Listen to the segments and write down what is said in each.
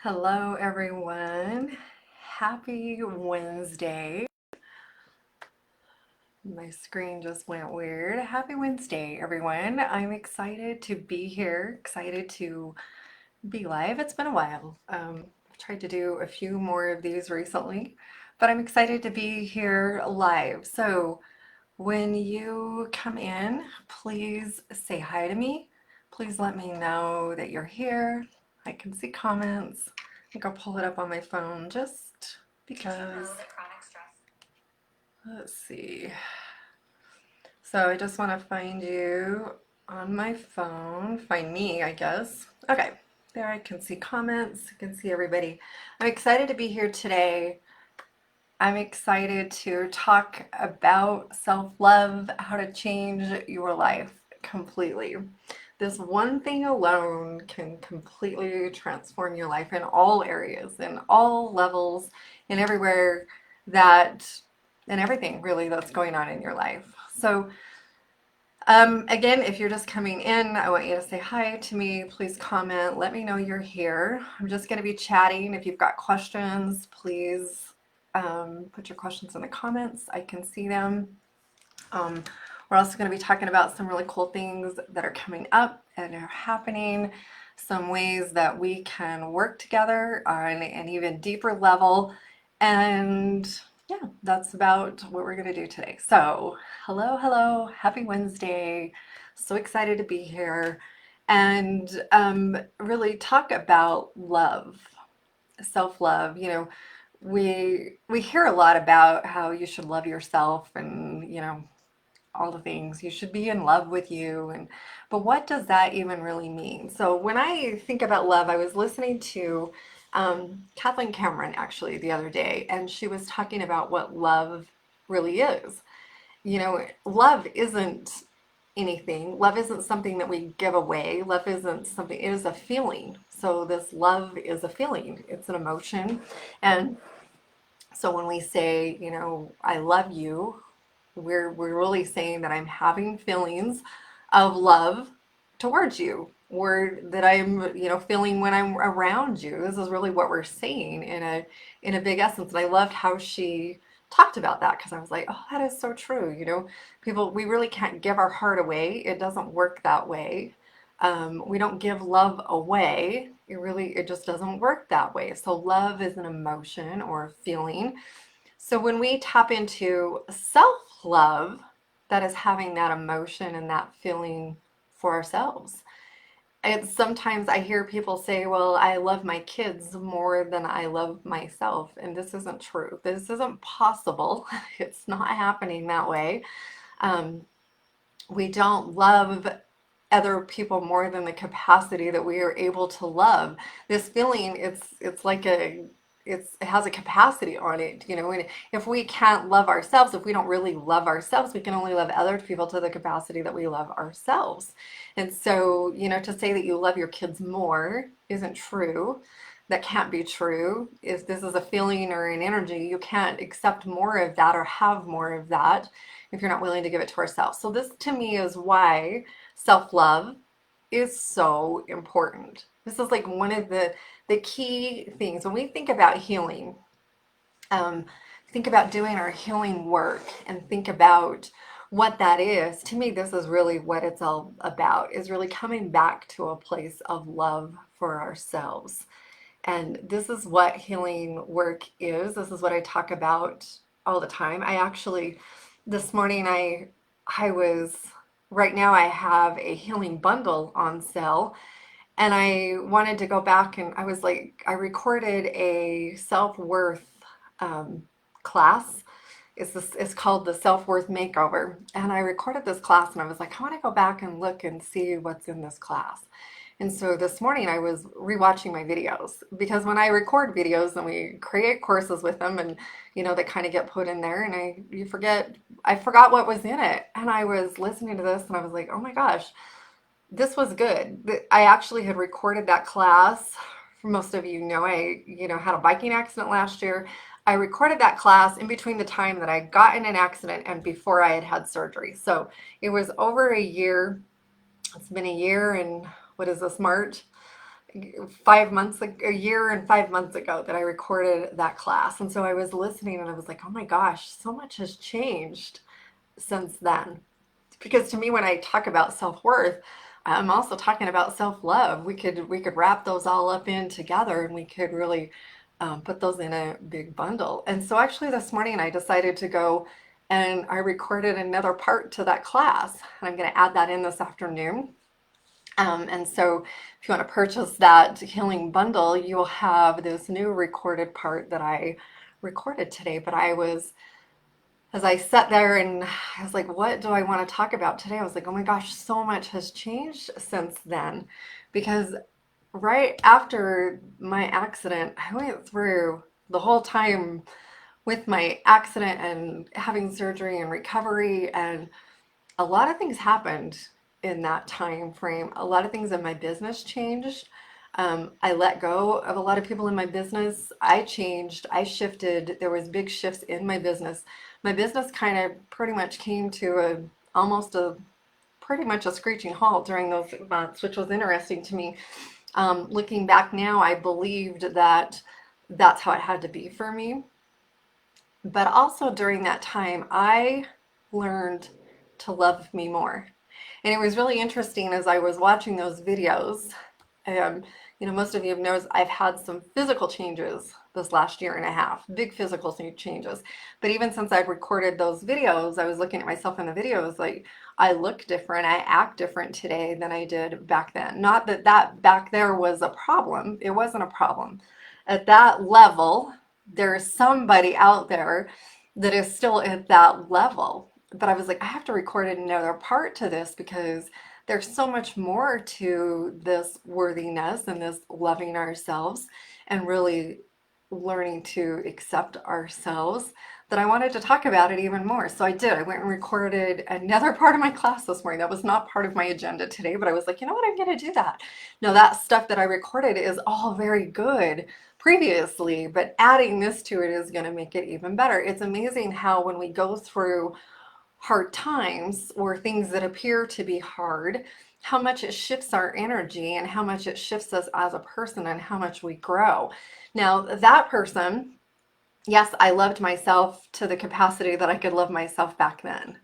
Hello, everyone. Happy Wednesday. My screen just went weird. Happy Wednesday, everyone. I'm excited to be here, excited to be live. It's been a while. I've tried to do a few more of these recently, but I'm excited to be here live. So when you come in, please say hi to me. Please let me know that you're here. I can see comments. I think I'll pull it up on my phone just because. Let's see. So I just want to find you on my phone. Find me, I guess. Okay, there I can see comments. I can see everybody. I'm excited to be here today. I'm excited to talk about self-love, how to change your life completely. This one thing alone can completely transform your life in all areas, in all levels, and everywhere that, and everything really that's going on in your life. So, again, if you're just coming in, I want you to say hi to me. Please comment. Let me know you're here. I'm just going to be chatting. If you've got questions, please put your questions in the comments. I can see them. Um, we're also going to be talking about some really cool things that are coming up and are happening, some ways that we can work together on an even deeper level. And yeah, that's about what we're going to do today. So, hello, happy Wednesday. So excited to be here and really talk about love, self-love. We hear a lot about how you should love yourself and, all the things. You should be in love with you. But what does that even really mean? So when I think about love, I was listening to Kathleen Cameron actually the other day, and she was talking about what love really is. Love isn't anything. Love isn't something that we give away. Love isn't something, it is a feeling. So this love is a feeling. It's an emotion. And so when we say, I love you, we're really saying that I'm having feelings of love towards you, or that I'm, feeling when I'm around you. This is really what we're saying in a big essence. And I loved how she talked about that because I was like, oh, that is so true. People, we really can't give our heart away. It doesn't work that way. We don't give love away. It just doesn't work that way. So love is an emotion or a feeling. So when we tap into self-love, that is having that emotion and that feeling for ourselves. And sometimes I hear people say, well, I love my kids more than I love myself. And this isn't true. This isn't possible. It's not happening that way. Um, we don't love other people more than the capacity that we are able to love. This feeling, it's like it has a capacity on it, and if we can't love ourselves, if we don't really love ourselves, we can only love other people to the capacity that we love ourselves. And so, to say that you love your kids more isn't true. That can't be true. If this is a feeling or an energy, you can't accept more of that or have more of that if you're not willing to give it to ourselves. So this to me is why self-love is so important. This is like one of the key things when we think about healing. Um, think about doing our healing work and think about what that is. To me, this is really what it's all about, is really coming back to a place of love for ourselves. And this is what healing work is. This is what I talk about all the time. I actually, this morning, I was, right now I have a healing bundle on sale. And I wanted to go back and I was like, I recorded a self-worth um, class. It's called the Self-Worth Makeover. And I recorded this class and I was like, I want to go back and look and see what's in this class. And so this morning I was rewatching my videos because when I record videos and we create courses with them and they kind of get put in there and I forgot what was in it. And I was listening to this and I was like, oh my gosh, this was good. I actually had recorded that class. For most of you know, I had a biking accident last year. I recorded that class in between the time that I got in an accident and before I had had surgery. So it was over a year. It's been a year and what is this, March? 5 months, a year and 5 months ago that I recorded that class. And so I was listening and I was like, oh my gosh, so much has changed since then. Because to me, when I talk about self-worth, I'm also talking about self-love. We could wrap those all up in together and we could really put those in a big bundle. And so actually this morning I decided to go and I recorded another part to that class. And I'm going to add that in this afternoon. And so if you want to purchase that healing bundle, you'll have this new recorded part that I recorded today. But as I sat there and I was like, what do I want to talk about today? I was like, oh my gosh, so much has changed since then. Because right after my accident, I went through the whole time with my accident and having surgery and recovery, and a lot of things happened in that time frame. A lot of things in my business changed. I let go of a lot of people in my business. I changed. I shifted. There was big shifts in my business. My business kind of pretty much came to almost a pretty much a screeching halt during those months, which was interesting to me. Looking back now, I believed that that's how it had to be for me. But also during that time, I learned to love me more. And it was really interesting as I was watching those videos. Um, most of you knows I've had some physical changes this last year and a half, big physical changes. But even since I'd recorded those videos, I was looking at myself in the videos, like I look different, I act different today than I did back then. Not that that back there was a problem. It wasn't a problem. At that level, there's somebody out there that is still at that level. But I was like, I have to record another part to this because there's so much more to this worthiness and this loving ourselves and really learning to accept ourselves that I wanted to talk about it even more. So I did. I went and recorded another part of my class this morning. That was not part of my agenda today, but I was like, you know what? I'm going to do that. Now, that stuff that I recorded is all very good previously, but adding this to it is going to make it even better. It's amazing how when we go through hard times or things that appear to be hard, how much it shifts our energy and how much it shifts us as a person and how much we grow. Now, that person, yes, I loved myself to the capacity that I could love myself back then.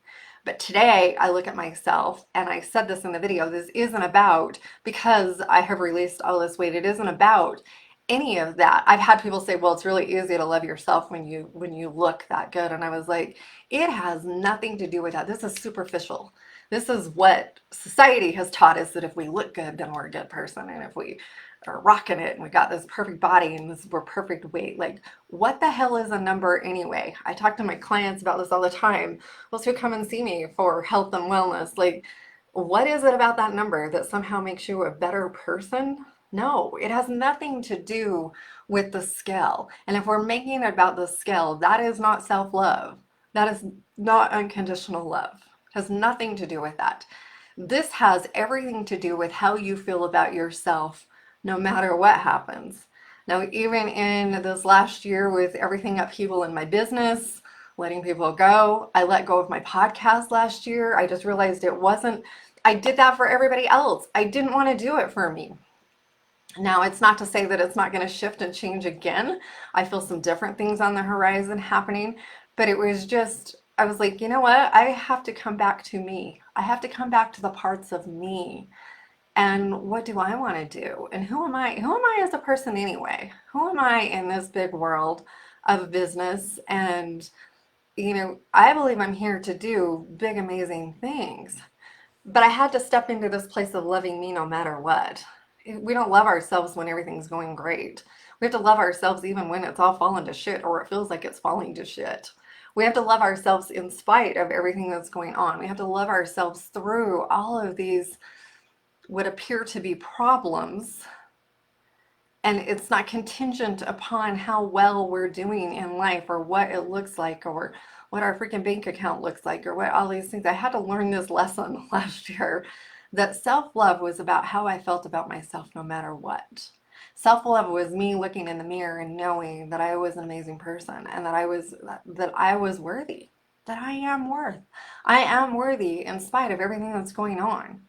But today I look at myself, and I said this in the video, this isn't about, because I have released all this weight, it isn't about any of that. I've had people say, well, it's really easy to love yourself when you look that good. And I was like, it has nothing to do with that. This is superficial. This is what society has taught us, that if we look good, then we're a good person. And if we are rocking it and we got this perfect body and we're perfect weight, like what the hell is a number anyway? I talk to my clients about this all the time. Those who come and see me for health and wellness, like what is it about that number that somehow makes you a better person? No, it has nothing to do with the scale. And if we're making it about the scale, that is not self-love. That is not unconditional love. It has nothing to do with that. This has everything to do with how you feel about yourself no matter what happens. Now, even in this last year with everything upheaval in my business, letting people go, I let go of my podcast last year. I just realized it wasn't, I did that for everybody else. I didn't want to do it for me. Now, it's not to say that it's not going to shift and change again. I feel some different things on the horizon happening, but it was just, I was like, you know what? I have to come back to me. I have to come back to the parts of me. And what do I want to do? And who am I? Who am I as a person anyway? Who am I in this big world of business? And, I believe I'm here to do big, amazing things. But I had to step into this place of loving me no matter what. We don't love ourselves when everything's going great. We have to love ourselves even when it's all falling to shit or it feels like it's falling to shit. We have to love ourselves in spite of everything that's going on. We have to love ourselves through all of these what appear to be problems. And it's not contingent upon how well we're doing in life or what it looks like or what our freaking bank account looks like or what all these things. I had to learn this lesson last year that self-love was about how I felt about myself no matter what. Self-love was me looking in the mirror and knowing that I was an amazing person and that I was worthy, that I am worth. I am worthy in spite of everything that's going on.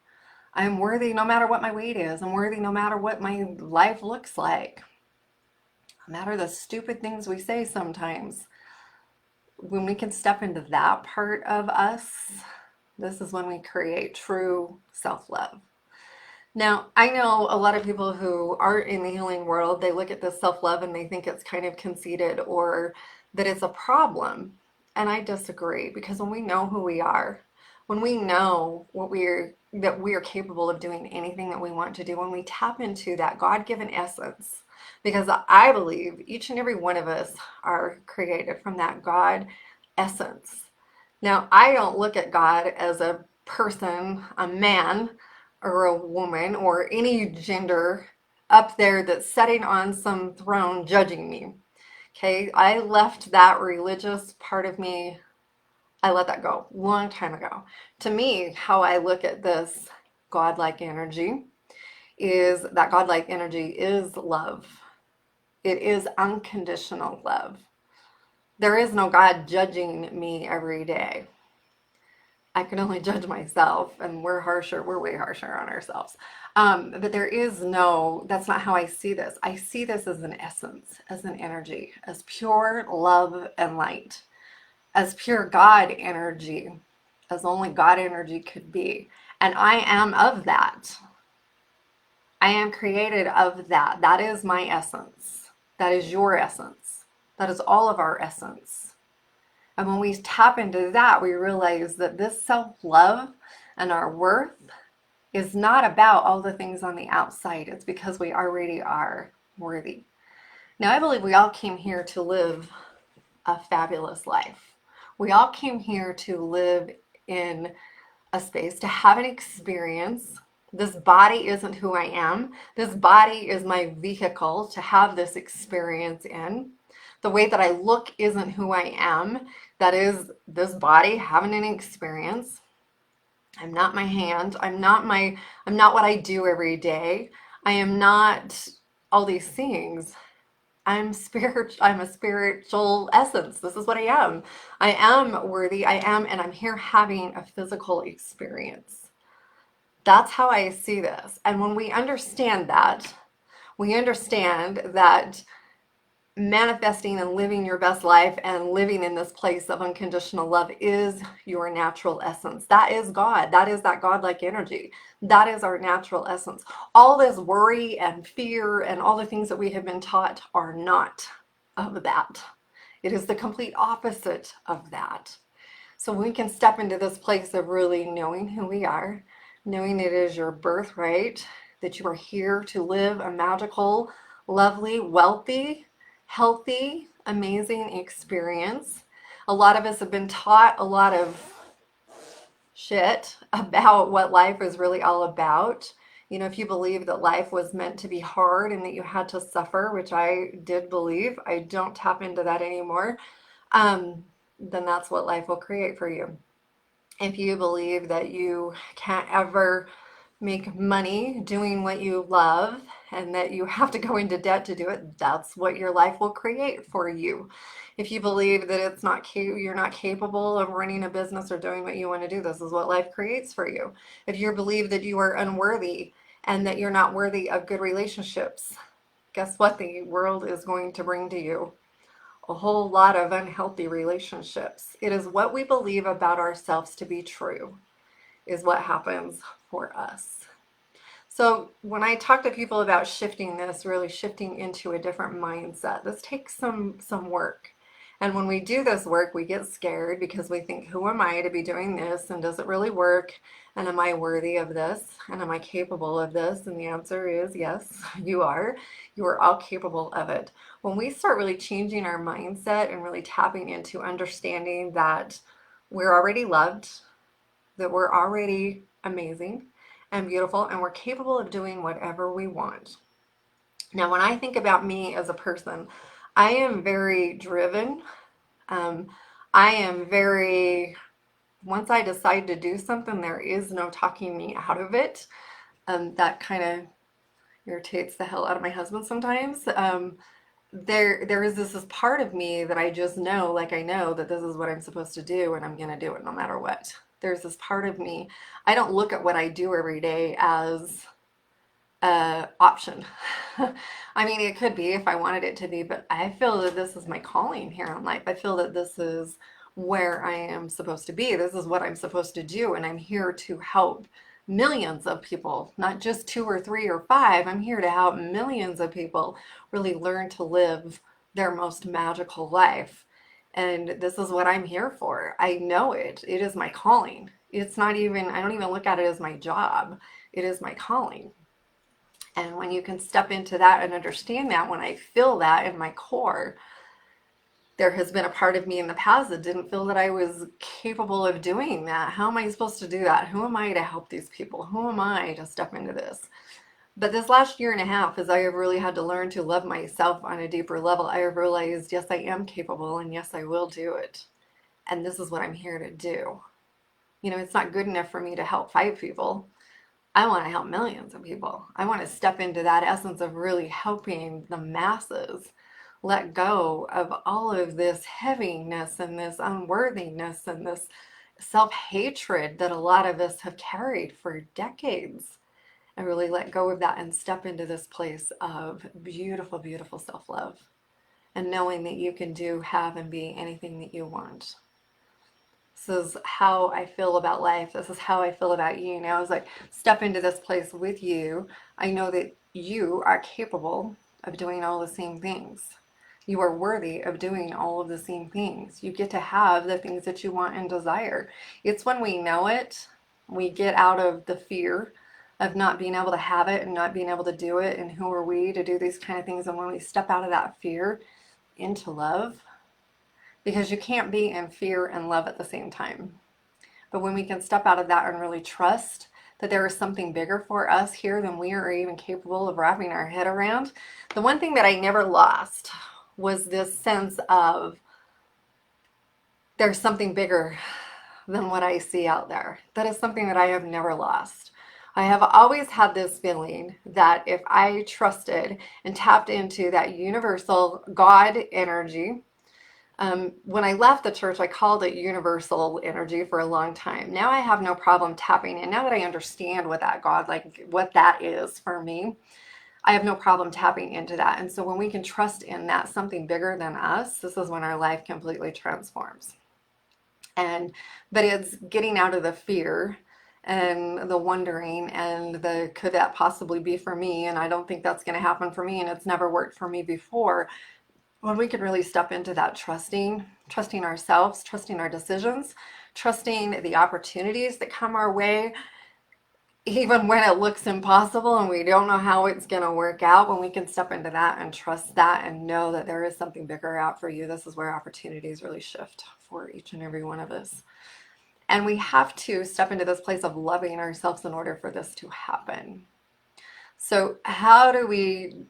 I'm worthy no matter what my weight is. I'm worthy no matter what my life looks like. No matter the stupid things we say sometimes. When we can step into that part of us, this is when we create true self-love. Now, I know a lot of people who aren't in the healing world, they look at this self-love and they think it's kind of conceited or that it's a problem. And I disagree because when we know who we are, when we know what we're that we are capable of doing anything that we want to do, when we tap into that God-given essence, because I believe each and every one of us are created from that God essence. Now, I don't look at God as a person, a man, or a woman, or any gender up there that's sitting on some throne judging me. Okay, I left that religious part of me, I let that go a long time ago. To me, how I look at this godlike energy is that godlike energy is love. It is unconditional love. There is no God judging me every day. I can only judge myself, and we're way harsher on ourselves. But there is no, that's not how I see this. I see this as an essence, as an energy, as pure love and light, as pure God energy, as only God energy could be. And I am of that. I am created of that. That is my essence. That is your essence. That is all of our essence. And when we tap into that, we realize that this self-love and our worth is not about all the things on the outside. It's because we already are worthy. Now, I believe we all came here to live a fabulous life. We all came here to live in a space, to have an experience. This body isn't who I am. This body is my vehicle to have this experience in. The way that I look isn't who I am. That is this body having an experience. I'm not my hand. I'm not what I do every day. I am not all these things. I'm a spiritual essence. This is what I am. I am worthy. I am, and I'm here having a physical experience. That's how I see this. And when we understand that manifesting and living your best life and living in this place of unconditional love is your natural essence. That is God. That is that godlike energy. That is our natural essence. All this worry and fear and all the things that we have been taught are not of that. It is the complete opposite of that. So we can step into this place of really knowing who we are, knowing it is your birthright, that you are here to live a magical, lovely, wealthy, healthy, amazing experience. A lot of us have been taught a lot of shit about what life is really all about. You know, if you believe that life was meant to be hard and that you had to suffer, which I did believe, I don't tap into that anymore, then that's what life will create for you. If you believe that you can't ever make money doing what you love and that you have to go into debt to do it, that's what your life will create for you. If you believe that you're not capable of running a business or doing what you want to do, this is what life creates for you. If you believe that you are unworthy and that you're not worthy of good relationships, guess what the world is going to bring to you? A whole lot of unhealthy relationships. It is what we believe about ourselves to be true is what happens for us. So when I talk to people about shifting this, really shifting into a different mindset, this takes some work. And when we do this work, we get scared because we think, who am I to be doing this? And does it really work? And am I worthy of this? And am I capable of this? And the answer is yes, you are. You are all capable of it. When we start really changing our mindset and really tapping into understanding that we're already loved, that we're already amazing and beautiful, and we're capable of doing whatever we want. Now, when I think about me as a person, I am very driven. Um, I am very, once I decide to do something, there is no talking me out of it. That kind of irritates the hell out of my husband sometimes. There is this part of me that I just know, like I know that this is what I'm supposed to do and I'm gonna do it no matter what. There's this part of me. I don't look at what I do every day as option. I mean, it could be if I wanted it to be, but I feel that this is my calling here in life. I feel that this is where I am supposed to be. This is what I'm supposed to do. And I'm here to help millions of people, not just two or three or five. I'm here to help millions of people really learn to live their most magical life. And this is what I'm here for. I know it. It is my calling. It's not even, I don't even look at it as my job. It is my calling. And when you can step into that and understand that, when I feel that in my core, there has been a part of me in the past that didn't feel that I was capable of doing that. How am I supposed to do that? Who am I to help these people? Who am I to step into this? But this last year and a half, as I have really had to learn to love myself on a deeper level, I have realized, yes, I am capable, and yes, I will do it. And this is what I'm here to do. You know, it's not good enough for me to help 5 people. I want to help millions of people. I want to step into that essence of really helping the masses let go of all of this heaviness and this unworthiness and this self-hatred that a lot of us have carried for decades. And really let go of that and step into this place of beautiful, beautiful self-love and knowing that you can do, have, and be anything that you want. This is how I feel about life. This is how I feel about you. Now, as I step into this place with you, I know that you are capable of doing all the same things. You are worthy of doing all of the same things. You get to have the things that you want and desire. It's when we know it, we get out of the fear of not being able to have it and not being able to do it. And who are we to do these kind of things? And when we step out of that fear into love, because you can't be in fear and love at the same time. But when we can step out of that and really trust that there is something bigger for us here than we are even capable of wrapping our head around, the one thing that I never lost was this sense of there's something bigger than what I see out there. That is something that I have never lost. I have always had this feeling that if I trusted and tapped into that universal God energy, when I left the church, I called it universal energy for a long time. Now I have no problem tapping in. Now that I understand what that God, like what that is for me, I have no problem tapping into that. And so when we can trust in that something bigger than us, this is when our life completely transforms. But it's getting out of the fear and the wondering and the could that possibly be for me? And I don't think that's going to happen for me. And it's never worked for me before. When we can really step into that trusting ourselves, trusting our decisions, trusting the opportunities that come our way, even when it looks impossible and we don't know how it's going to work out, when we can step into that and trust that and know that there is something bigger out for you, this is where opportunities really shift for each and every one of us. And we have to step into this place of loving ourselves in order for this to happen. So how do we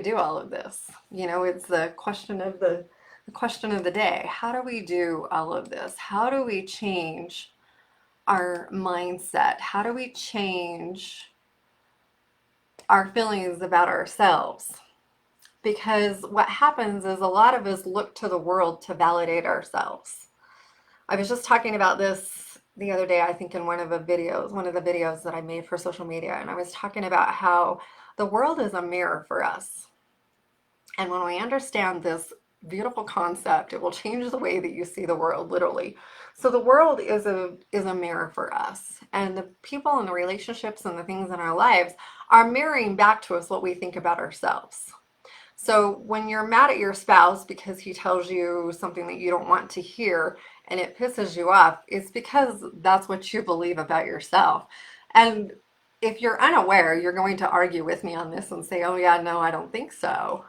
do all of this? You know, it's the question of the day. How do we do all of this? How do we change our mindset? How do we change our feelings about ourselves? Because what happens is a lot of us look to the world to validate ourselves. I was just talking about this the other day, I think in one of the videos that I made for social media, and I was talking about how the world is a mirror for us. And when we understand this beautiful concept, it will change the way that you see the world, literally. So the world is a mirror for us. And the people and the relationships and the things in our lives are mirroring back to us what we think about ourselves. So when you're mad at your spouse because he tells you something that you don't want to hear and it pisses you off, it's because that's what you believe about yourself. And if you're unaware, you're going to argue with me on this and say, oh yeah, no, I don't think so.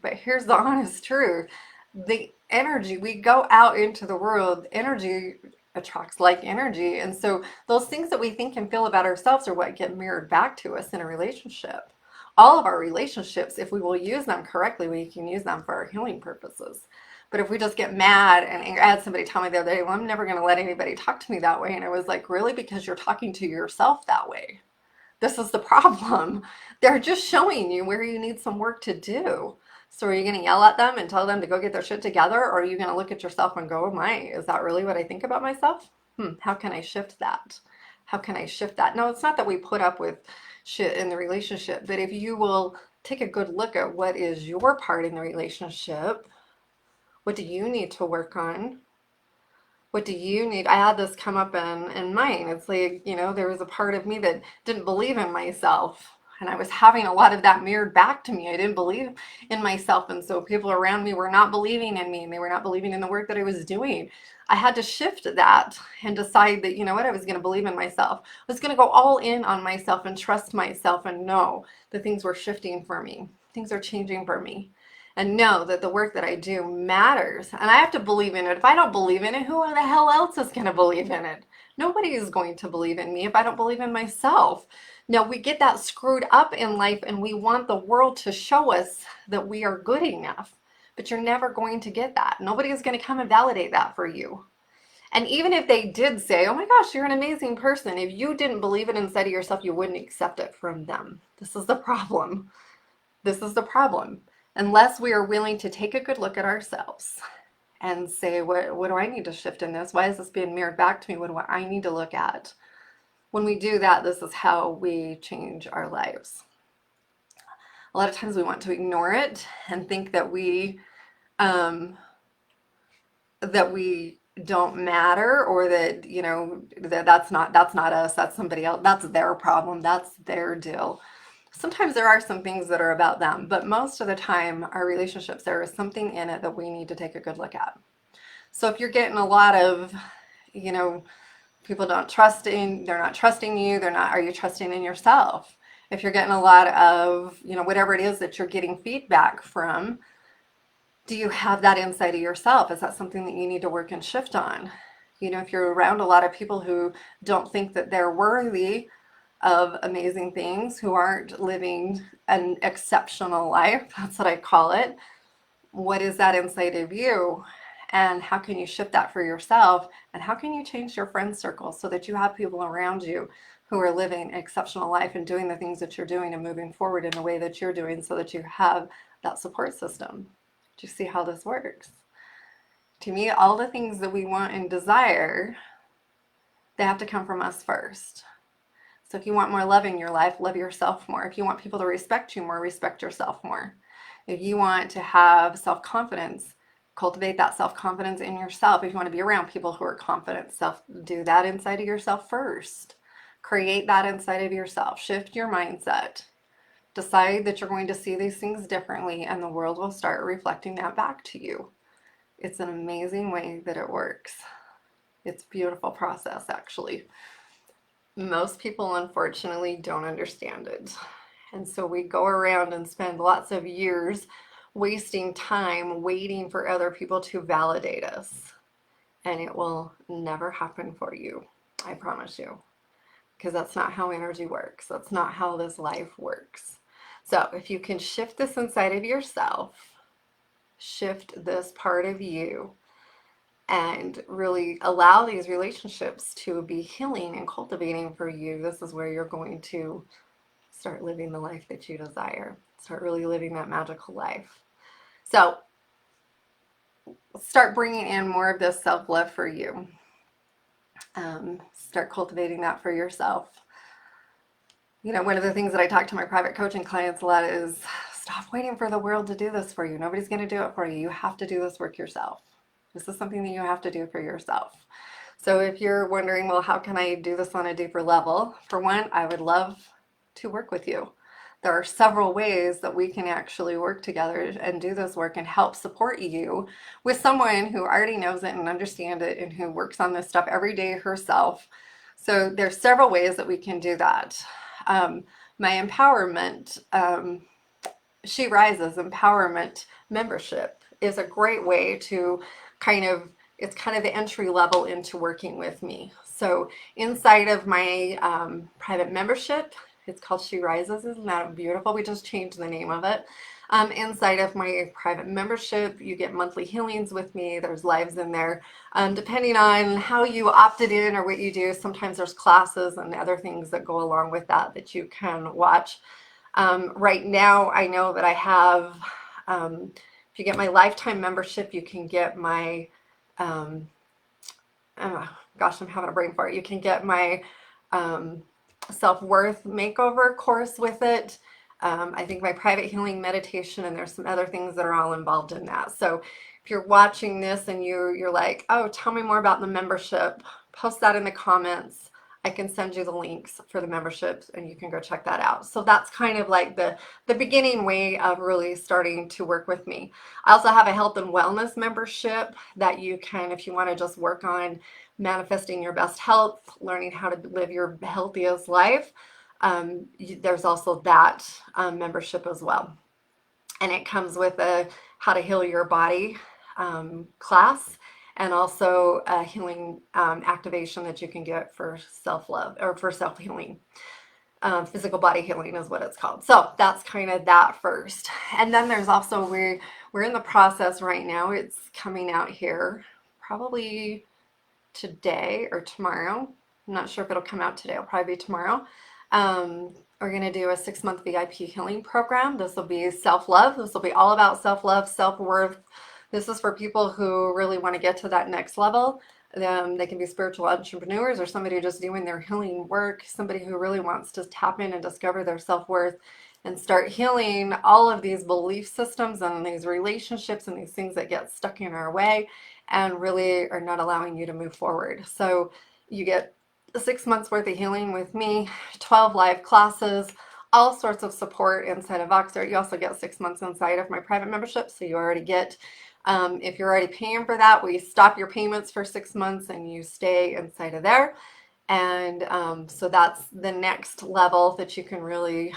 But here's the honest truth. The energy, we go out into the world, energy attracts like energy. And so those things that we think and feel about ourselves are what get mirrored back to us in a relationship. All of our relationships, if we will use them correctly, we can use them for our healing purposes. But if we just get mad and angry, I had somebody tell me the other day, well, I'm never going to let anybody talk to me that way. And I was like, really? Because you're talking to yourself that way. This is the problem. They're just showing you where you need some work to do. So are you going to yell at them and tell them to go get their shit together? Or are you going to look at yourself and go, oh my, is that really what I think about myself? How can I shift that? How can I shift that? No, it's not that we put up with shit in the relationship, but if you will take a good look at what is your part in the relationship, what do you need to work on? What do you need? I had this come up in mine. It's like, there was a part of me that didn't believe in myself. And I was having a lot of that mirrored back to me. I didn't believe in myself. And so people around me were not believing in me and they were not believing in the work that I was doing. I had to shift that and decide that, you know what, I was going to believe in myself. I was going to go all in on myself and trust myself and know that things were shifting for me. Things are changing for me and know that the work that I do matters. And I have to believe in it. If I don't believe in it, who the hell else is going to believe in it? Nobody is going to believe in me if I don't believe in myself. Now, we get that screwed up in life and we want the world to show us that we are good enough. But you're never going to get that. Nobody is going to come and validate that for you. And even if they did say, oh my gosh, you're an amazing person, if you didn't believe it inside of yourself, you wouldn't accept it from them. This is the problem. This is the problem. Unless we are willing to take a good look at ourselves and say, what do I need to shift in this? Why is this being mirrored back to me? What do I need to look at? When we do that, this is how we change our lives. A lot of times we want to ignore it and think that um, we don't matter, or that that's not us, that's somebody else, that's their problem, that's their deal. Sometimes there are some things that are about them, but most of the time our relationships, there is something in it that we need to take a good look at. So if you're getting a lot of, you know people they're not trusting you, are you trusting in yourself? If you're getting a lot of, whatever it is that you're getting feedback from, do you have that inside of yourself? Is that something that you need to work and shift on? If you're around a lot of people who don't think that they're worthy of amazing things, who aren't living an exceptional life, that's what I call it, what is that inside of you? And how can you shift that for yourself? And how can you change your friend circle so that you have people around you who are living an exceptional life and doing the things that you're doing and moving forward in the way that you're doing, so that you have that support system? Do you see how this works? To me, all the things that we want and desire, they have to come from us first. So if you want more love in your life, love yourself more. If you want people to respect you more, respect yourself more. If you want to have self-confidence, cultivate that self-confidence in yourself. If you want to be around people who are confident, do that inside of yourself first. Create that inside of yourself. Shift your mindset. Decide that you're going to see these things differently, and the world will start reflecting that back to you. It's an amazing way that it works. It's a beautiful process, actually. Most people, unfortunately, don't understand it. And so we go around and spend lots of years wasting time waiting for other people to validate us. And it will never happen for you. I promise you. Because that's not how energy works. That's not how this life works. So if you can shift this inside of yourself, shift this part of you, and really allow these relationships to be healing and cultivating for you, this is where you're going to start living the life that you desire. Start really living that magical life. So start bringing in more of this self-love for you. Start cultivating that for yourself. One of the things that I talk to my private coaching clients a lot is, stop waiting for the world to do this for you. Nobody's going to do it for you. You have to do this work yourself. This is something that you have to do for yourself. So if you're wondering, well, how can I do this on a deeper level? For one, I would love to work with you. There are several ways that we can actually work together and do this work and help support you with someone who already knows it and understands it and who works on this stuff every day herself. So there's several ways that we can do that. My empowerment, She Rises empowerment membership is a great way to it's kind of the entry level into working with me. So inside of my private membership, it's called She Rises. Isn't that beautiful? We just changed the name of it. Inside of my private membership, you get monthly healings with me. There's lives in there. Depending on how you opted in or what you do, sometimes there's classes and other things that go along with that you can watch. Right now, I know that I have, if you get my lifetime membership, you can get my gosh, I'm having a brain fart. You can get my um, self-worth makeover course with it. I think my private healing meditation, and there's some other things that are all involved in that. So if you're watching this and you're like, oh, tell me more about the membership, post that in the comments. I can send you the links for the memberships and you can go check that out. So that's kind of like the beginning way of really starting to work with me. I also have a health and wellness membership that you can, if you want to just work on manifesting your best health, learning how to live your healthiest life. There's also that membership as well. And it comes with a how to heal your body class, and also a healing activation that you can get for self-love or for self-healing. Physical body healing is what it's called. So that's kind of that first. And then there's also we're in the process right now. It's coming out here probably today or tomorrow. I'm not sure if it'll come out today. It'll probably be tomorrow. We're going to do a 6-month VIP healing program. This will be self-love. This will be all about self-love, self-worth. This is for people who really want to get to that next level. They can be spiritual entrepreneurs or somebody just doing their healing work, somebody who really wants to tap in and discover their self-worth and start healing all of these belief systems and these relationships and these things that get stuck in our way and really are not allowing you to move forward. So you get 6 months worth of healing with me, 12 live classes, all sorts of support inside of Voxer. You also get 6 months inside of my private membership, so you already get, if you're already paying for that, we stop your payments for 6 months and you stay inside of there. And so that's the next level that you can really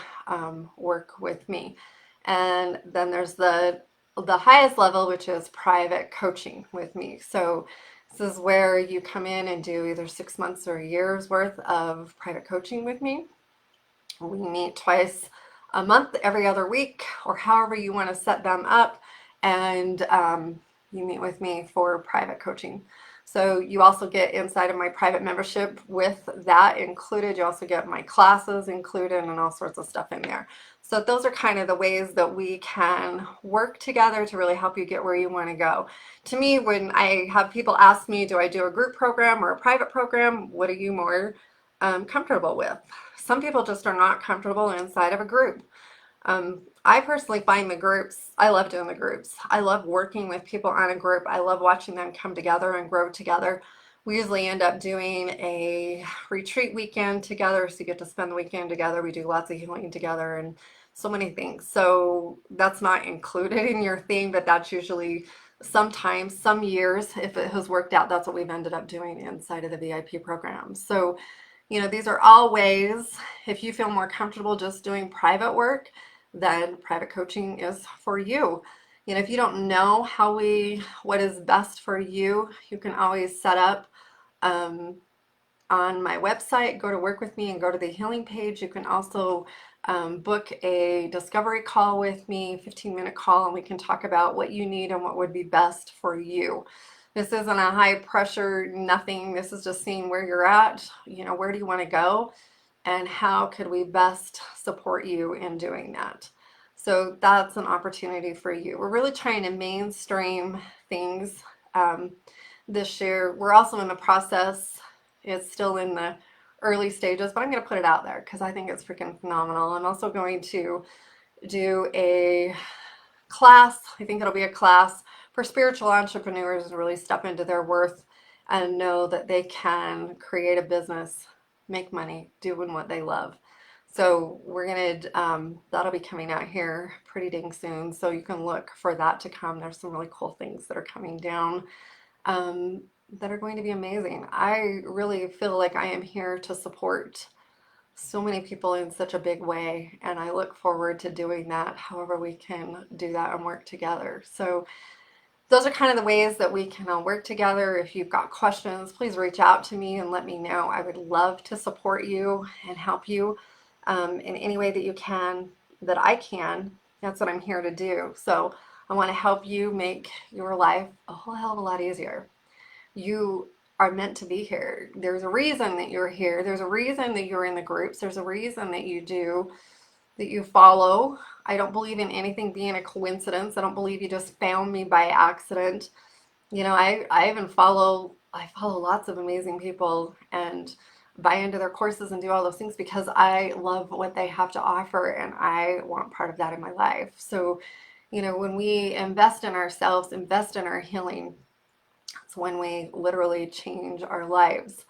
work with me. And then there's the highest level, which is private coaching with me. So this is where you come in and do either 6 months or a year's worth of private coaching with me. We meet twice a month, every other week, or however you want to set them up. And you meet with me for private coaching. So you also get inside of my private membership with that included. You also get my classes included and all sorts of stuff in there. So those are kind of the ways that we can work together to really help you get where you want to go. To me, when I have people ask me, do I do a group program or a private program? What are you more comfortable with? Some people just are not comfortable inside of a group. I personally find the groups, I love doing the groups. I love working with people on a group. I love watching them come together and grow together. We usually end up doing a retreat weekend together, so you get to spend the weekend together. We do lots of healing together and so many things. So that's not included in your thing, but that's usually sometimes, some years, if it has worked out, that's what we've ended up doing inside of the VIP program. So, these are all ways, if you feel more comfortable just doing private work, then private coaching is for you. If you don't know what is best for you, you can always set up on my website, go to work with me and go to the healing page. You can also book a discovery call with me, 15-minute call, and we can talk about what you need and what would be best for you. This isn't a high pressure, nothing. This is just seeing where you're at, where do you want to go and how could we best support you in doing that. So that's an opportunity for you. We're really trying to mainstream things this year. We're also in the process, it's still in the early stages, but I'm going to put it out there because I think it's freaking phenomenal. I'm also going to do a class. I think it'll be a class for spiritual entrepreneurs to really step into their worth and know that they can create a business, make money, doing what they love. So we're gonna, that'll be coming out here pretty dang soon. So you can look for that to come. There's some really cool things that are coming down that are going to be amazing. I really feel like I am here to support so many people in such a big way, and I look forward to doing that however we can do that and work together. So those are kind of the ways that we can all work together. If you've got questions, please reach out to me and let me know. I would love to support you and help you in any way that you can, that I can. That's what I'm here to do. So I want to help you make your life a whole hell of a lot easier. You are meant to be here. There's a reason that you're here. There's a reason that you're in the groups. There's a reason that you do, that you follow. I don't believe in anything being a coincidence. I don't believe you just found me by accident. I even follow I follow lots of amazing people and buy into their courses and do all those things because I love what they have to offer and I want part of that in my life. So, when we invest in ourselves, invest in our healing, it's when we literally change our lives.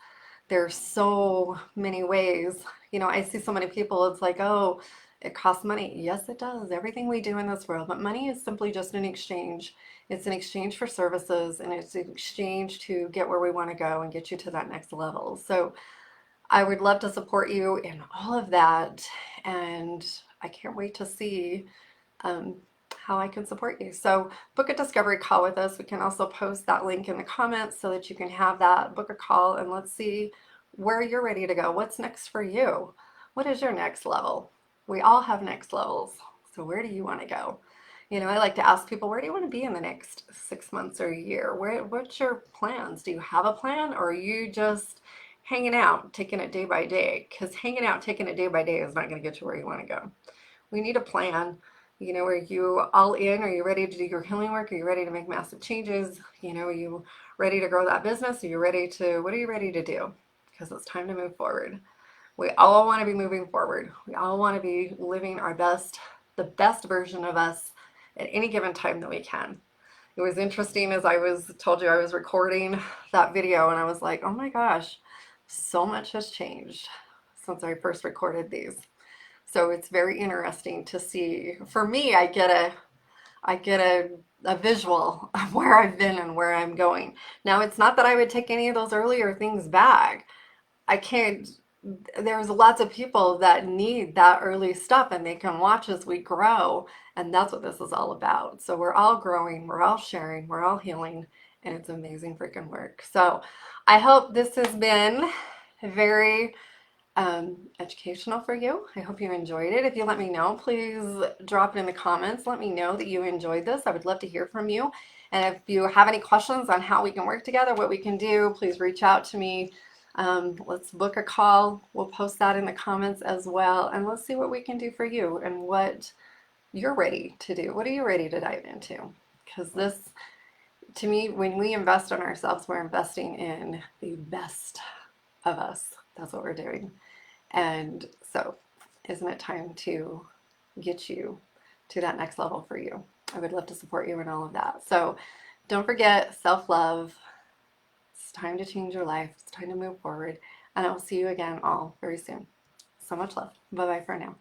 There's so many ways. I see so many people, it's like, oh, it costs money. Yes, it does. Everything we do in this world, but money is simply just an exchange. It's an exchange for services and it's an exchange to get where we want to go and get you to that next level. So I would love to support you in all of that. And I can't wait to see um, how I can support you. So book a discovery call with us. We can also post that link in the comments so that you can have that, book a call, and let's see where you're ready to go. What's next for you? What is your next level? We all have next levels. So where do you want to go? I like to ask people, where do you want to be in the next 6 months or a year? What's your plans? Do you have a plan or are you just hanging out, taking it day by day? Because hanging out, taking it day by day is not going to get you where you want to go. We need a plan. Are you all in? Are you ready to do your healing work? Are you ready to make massive changes? Are you ready to grow that business? What are you ready to do? Because it's time to move forward. We all want to be moving forward. We all want to be living the best version of us at any given time that we can. It was interesting as told you I was recording that video and I was like, oh my gosh, so much has changed since I first recorded these. So it's very interesting to see. For me, I get a visual of where I've been and where I'm going. Now, it's not that I would take any of those earlier things back. I can't, there's lots of people that need that early stuff and they can watch as we grow. And that's what this is all about. So we're all growing, we're all sharing, we're all healing, and it's amazing freaking work. So I hope this has been very educational for you. I hope you enjoyed it. If you let me know, please drop it in the comments. Let me know that you enjoyed this. I would love to hear from you. And if you have any questions on how we can work together, what we can do, please reach out to me. Let's book a call. We'll post that in the comments as well. And let's see what we can do for you and what you're ready to do. What are you ready to dive into? Because this, to me, when we invest in ourselves, we're investing in the best of us. That's what we're doing. And so, isn't it time to get you to that next level for you? I would love to support you in all of that. So, don't forget self love. It's time to change your life. It's time to move forward. And I will see you again all very soon. So much love. Bye bye for now.